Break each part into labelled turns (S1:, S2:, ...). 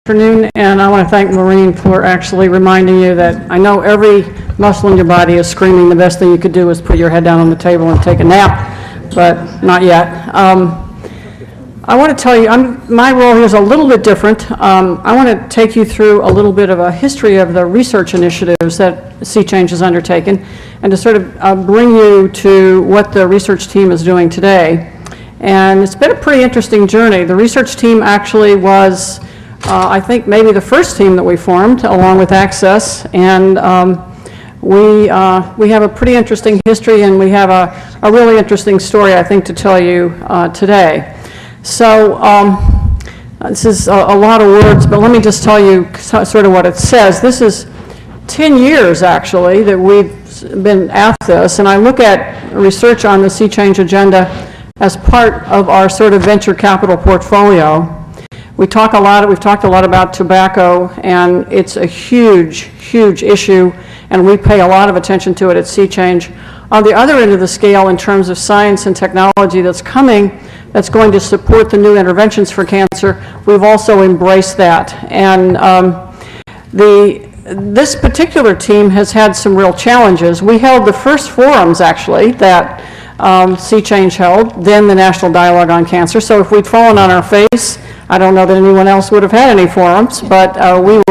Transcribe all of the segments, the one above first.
S1: Afternoon, and I want to thank Maureen for actually reminding you that I know every muscle in your body is screaming the best thing you could do is put your head down on the table and take a nap, but not yet. I want to tell you, my role here is a little bit different. I want to take you through a little bit of a history of the research initiatives that SeaChange has undertaken, and to sort of bring you to what the research team is doing today. And it's been a pretty interesting journey. The research team actually was I think maybe the first team that we formed along with Access, and we have a pretty interesting history, and we have a really interesting story, I think, to tell you today. So this is a lot of words, but let me just tell you sort of what it says. This is 10 years, actually, that we've been at this, and I look at research on the SeaChange agenda as part of our sort of venture capital portfolio. We've talked a lot about tobacco, and it's a huge, huge issue, and we pay a lot of attention to it at SeaChange. On the other end of the scale, in terms of science and technology that's coming, that's going to support the new interventions for cancer, we've also embraced that. And this particular team has had some real challenges. We held the first forums, actually, that SeaChange held, then the National Dialogue on Cancer. So if we'd fallen on our face, I don't know that anyone else would have had any forums, but we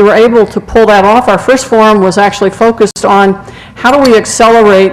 S1: were able to pull that off. Our first forum was actually focused on how do we accelerate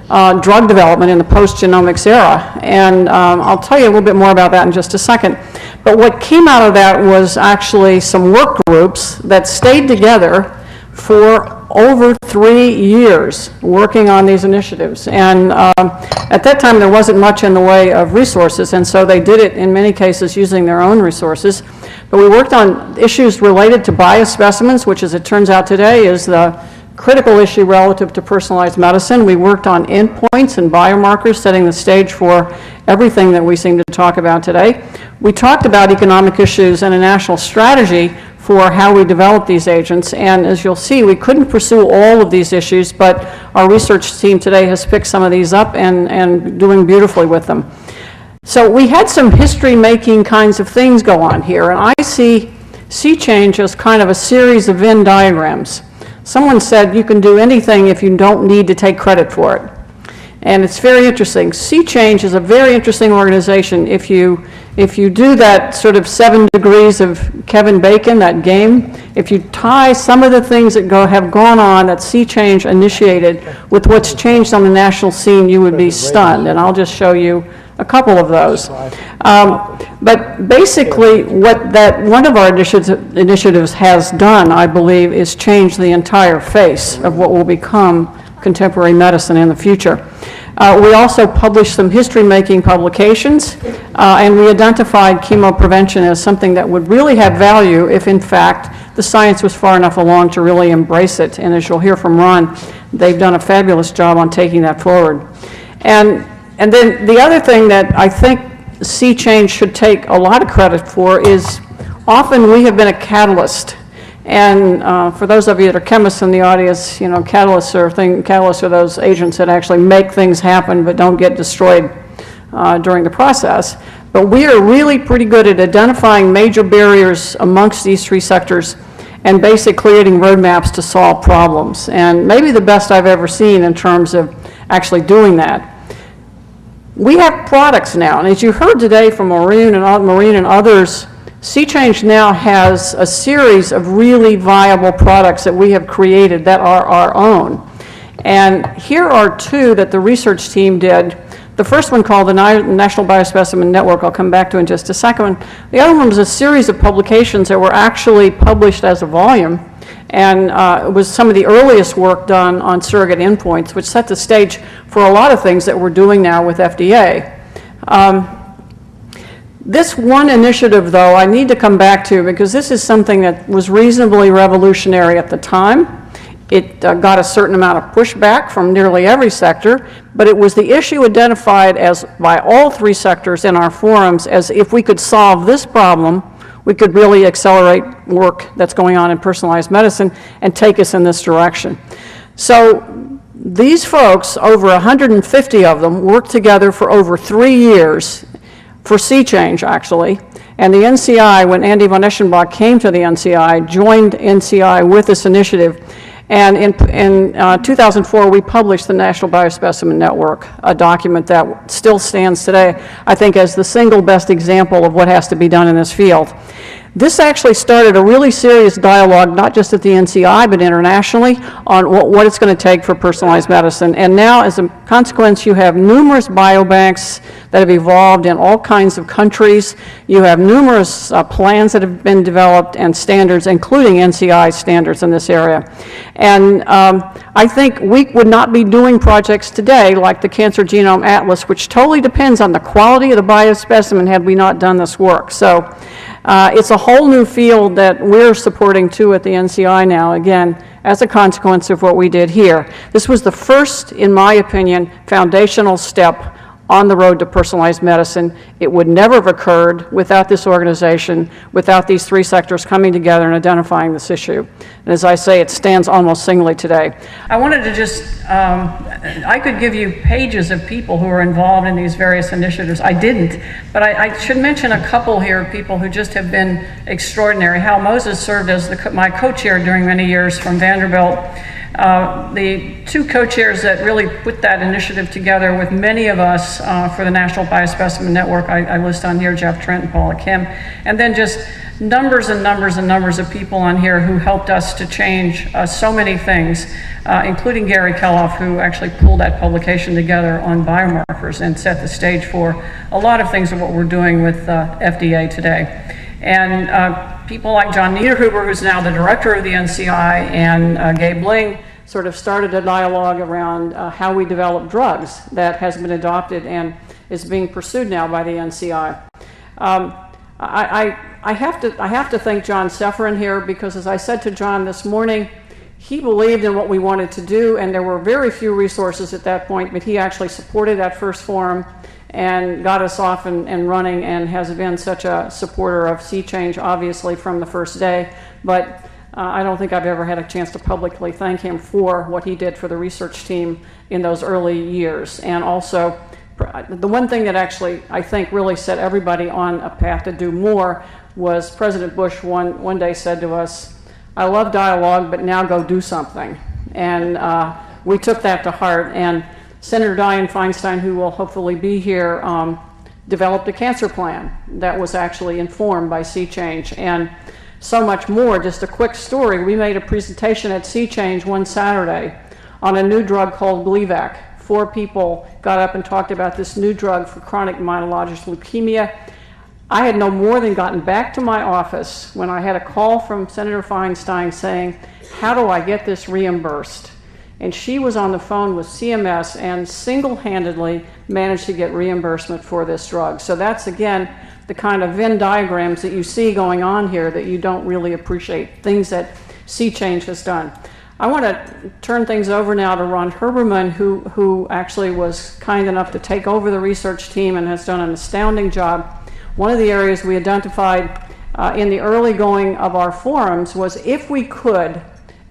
S1: drug development in the post-genomics era, and I'll tell you a little bit more about that in just a second. But what came out of that was actually some work groups that stayed together for over 3 years working on these initiatives, and at that time there wasn't much in the way of resources, and so they did it in many cases using their own resources. But we worked on issues related to biospecimens, which, as it turns out today, is the critical issue relative to personalized medicine. We worked on endpoints and biomarkers, setting the stage for everything that we seem to talk about today. We talked about economic issues and a national strategy for how we develop these agents, and as you'll see, we couldn't pursue all of these issues, but our research team today has picked some of these up and doing beautifully with them. So we had some history-making kinds of things go on here, and I see SeaChange as kind of a series of Venn diagrams. Someone said you can do anything if you don't need to take credit for it. And it's very interesting. SeaChange is a very interesting organization. If you do that sort of 7 degrees of Kevin Bacon, that game, if you tie some of the things that have gone on that SeaChange initiated with what's changed on the national scene, you would be stunned. And I'll just show you a couple of those. But basically, what one of our initiatives has done, I believe, is change the entire face of what will become contemporary medicine in the future. We also published some history-making publications, and we identified chemoprevention as something that would really have value if, in fact, the science was far enough along to really embrace it. And as you'll hear from Ron, they've done a fabulous job on taking that forward. And then the other thing that I think SeaChange should take a lot of credit for is often we have been a catalyst. And for those of you that are chemists in the audience, you know, catalysts are those agents that actually make things happen but don't get destroyed during the process. But we are really pretty good at identifying major barriers amongst these 3 sectors and basically creating roadmaps to solve problems. And maybe the best I've ever seen in terms of actually doing that. We have products now, and as you heard today from Maureen and others, SeaChange now has a series of really viable products that we have created that are our own. And here are 2 that the research team did. The first one, called the National Biospecimen Network, I'll come back to in just a second. The other one was a series of publications that were actually published as a volume, and it was some of the earliest work done on surrogate endpoints, which set the stage for a lot of things that we're doing now with FDA. This one initiative, though, I need to come back to because this is something that was reasonably revolutionary at the time. It got a certain amount of pushback from nearly every sector, but it was the issue identified as by all 3 sectors in our forums as if we could solve this problem, we could really accelerate work that's going on in personalized medicine and take us in this direction. So these folks, over 150 of them, worked together for over 3 years for SeaChange, actually, And the NCI, when Andy von Eschenbach came to the NCI, joined NCI with this initiative. And in 2004, we published the National Biospecimen Network, a document that still stands today, I think, as the single best example of what has to be done in this field. This actually started a really serious dialogue, not just at the NCI, but internationally, on what it's going to take for personalized medicine. And now, as a consequence, you have numerous biobanks that have evolved in all kinds of countries. You have numerous plans that have been developed and standards, including NCI standards in this area. And I think we would not be doing projects today like the Cancer Genome Atlas, which totally depends on the quality of the biospecimen had we not done this work. So it's a whole new field that we're supporting too at the NCI now, again, as a consequence of what we did here. This was the first, in my opinion, foundational step on the road to personalized medicine. It would never have occurred without this organization, without these three sectors coming together and identifying this issue. And as I say, it stands almost singly today. I wanted to just, I could give you pages of people who are involved in these various initiatives. I didn't, but I should mention a couple here of people who just have been extraordinary. Hal Moses served as my co-chair during many years from Vanderbilt. The two co-chairs that really put that initiative together with many of us for the National Biospecimen Network, I list on here Jeff Trent and Paula Kim, and then just numbers and numbers and numbers of people on here who helped us to change so many things, including Gary Keloff, who actually pulled that publication together on biomarkers and set the stage for a lot of things of what we're doing with FDA today. And people like John Niederhuber, who's now the director of the NCI, and Gabe Ling sort of started a dialogue around how we develop drugs that has been adopted and is being pursued now by the NCI. I have to thank John Sefferin here, because as I said to John this morning, he believed in what we wanted to do, and there were very few resources at that point, but he actually supported that first forum and got us off and running, and has been such a supporter of Sea Change, obviously, from the first day. But I don't think I've ever had a chance to publicly thank him for what he did for the research team in those early years. And also, the one thing that actually, I think, really set everybody on a path to do more was President Bush one day said to us, "I love dialogue, but now go do something." And we took that to heart. And Senator Dianne Feinstein, who will hopefully be here, developed a cancer plan that was actually informed by Sea Change, and so much more. Just a quick story, we made a presentation at Sea Change one Saturday on a new drug called Gleevec. 4 people got up and talked about this new drug for chronic myelogenous leukemia. I had no more than gotten back to my office when I had a call from Senator Feinstein saying, "How do I get this reimbursed?" And she was on the phone with CMS and single-handedly managed to get reimbursement for this drug. So that's, again, the kind of Venn diagrams that you see going on here that you don't really appreciate, things that Sea Change has done. I want to turn things over now to Ron Herbermann, who actually was kind enough to take over the research team and has done an astounding job. One of the areas we identified in the early going of our forums was, if we could,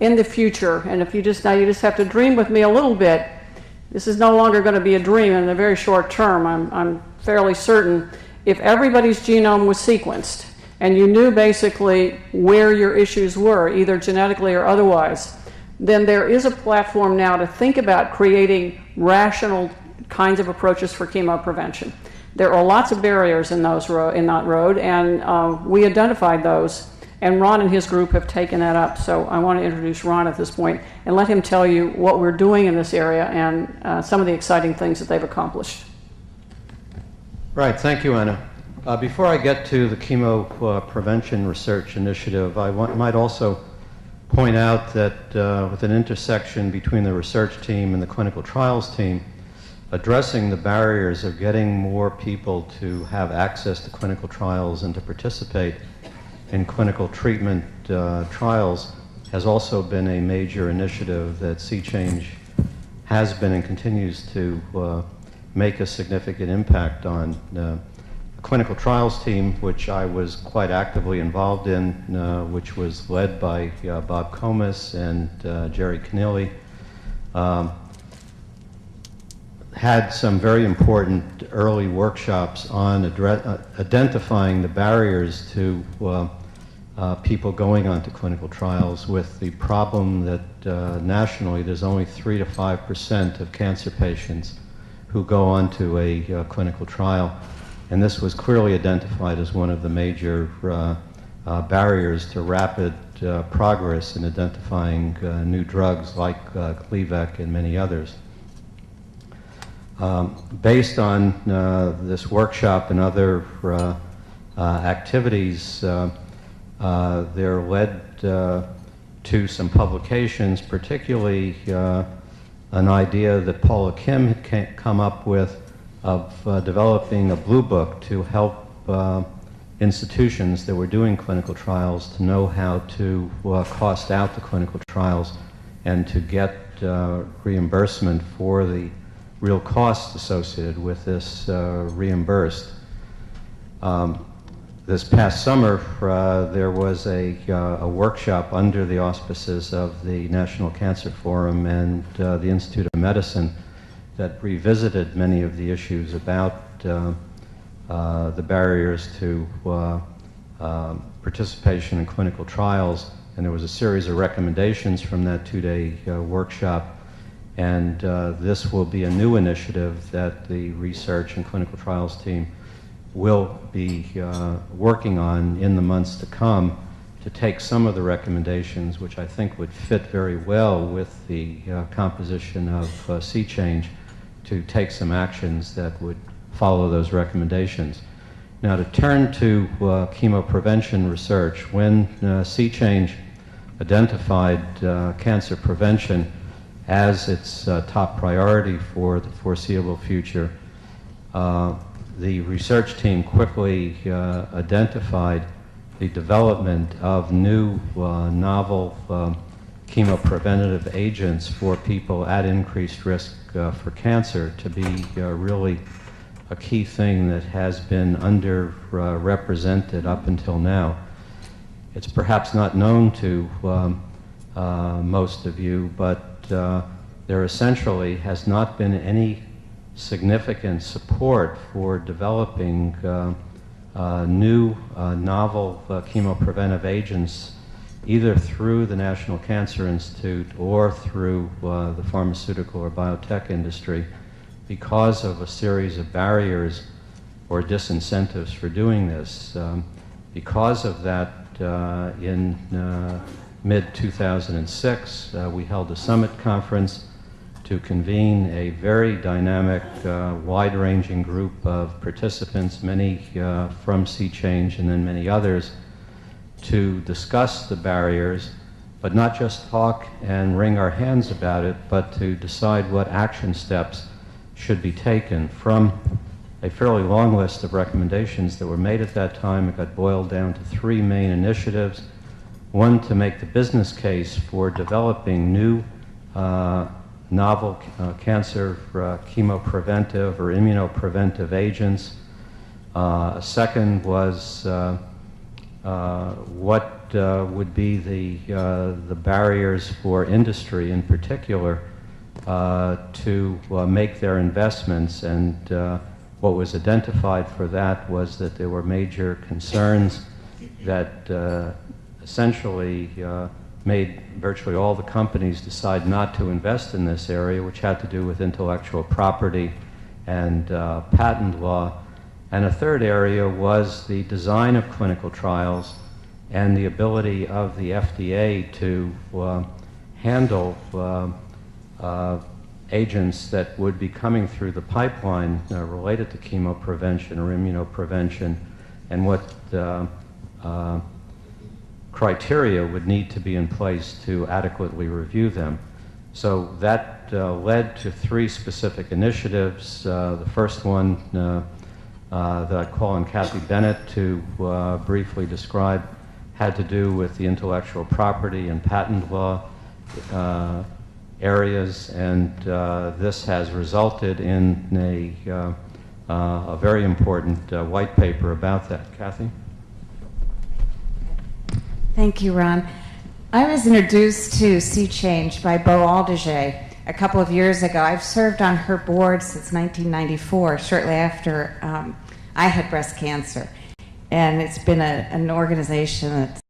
S1: in the future, and if you just have to dream with me a little bit, this is no longer going to be a dream in the very short term, I'm fairly certain. If everybody's genome was sequenced and you knew basically where your issues were, either genetically or otherwise, then there is a platform now to think about creating rational kinds of approaches for chemo prevention. There are lots of barriers in that road, and we identified those, and Ron and his group have taken that up. So I want to introduce Ron at this point and let him tell you what we're doing in this area and some of the exciting things that they've accomplished.
S2: Right, thank you, Anna. Before I get to the chemo prevention research initiative, I might also point out that with an intersection between the research team and the clinical trials team, addressing the barriers of getting more people to have access to clinical trials and to participate in clinical treatment trials has also been a major initiative that Sea Change has been and continues to make a significant impact on. The clinical trials team, which I was quite actively involved in, which was led by Bob Comas and Jerry Keneally, had some very important early workshops on identifying the barriers to people going on to clinical trials, with the problem that nationally there's only 3 to 5% of cancer patients who go on to a clinical trial. And this was clearly identified as one of the major barriers to rapid progress in identifying new drugs like Gleevec and many others. Based on this workshop and other activities, they're led to some publications, particularly an idea that Paula Kim had come up with of developing a blue book to help institutions that were doing clinical trials to know how to cost out the clinical trials and to get reimbursement for the real costs associated with this reimbursed. This past summer, there was a workshop under the auspices of the National Cancer Forum and the Institute of Medicine that revisited many of the issues about the barriers to participation in clinical trials. And there was a series of recommendations from that two-day workshop. And this will be a new initiative that the research and clinical trials team will be working on in the months to come, to take some of the recommendations, which I think would fit very well with the composition of Sea Change, to take some actions that would follow those recommendations. Now, to turn to chemoprevention research, when Sea Change identified cancer prevention as its top priority for the foreseeable future, the research team quickly identified the development of new novel chemopreventative agents for people at increased risk for cancer to be really a key thing that has been underrepresented up until now. It's perhaps not known to most of you, but there essentially has not been any significant support for developing new novel chemopreventive agents, either through the National Cancer Institute or through the pharmaceutical or biotech industry, because of a series of barriers or disincentives for doing this. Because of that, in mid-2006, we held a summit conference to convene a very dynamic, wide-ranging group of participants, many from Sea Change and then many others, to discuss the barriers, but not just talk and wring our hands about it, but to decide what action steps should be taken. From a fairly long list of recommendations that were made at that time, it got boiled down to 3 main initiatives. One, to make the business case for developing new novel cancer chemopreventive or immunopreventive agents. A second was what would be the barriers for industry in particular to make their investments, and what was identified for that was that there were major concerns that essentially made virtually all the companies decide not to invest in this area, which had to do with intellectual property and patent law. And a third area was the design of clinical trials and the ability of the FDA to handle agents that would be coming through the pipeline related to chemoprevention or immunoprevention, and what criteria would need to be in place to adequately review them. So that led to 3 specific initiatives. The first one that I call on Kathy Bennett to briefly describe had to do with the intellectual property and patent law areas, and this has resulted in a very important white paper about that. Kathy?
S3: Thank you, Ron. I was introduced to Sea Change by Beau Aldeget, a couple of years ago. I've served on her board since 1994, shortly after I had breast cancer. And it's been an organization that's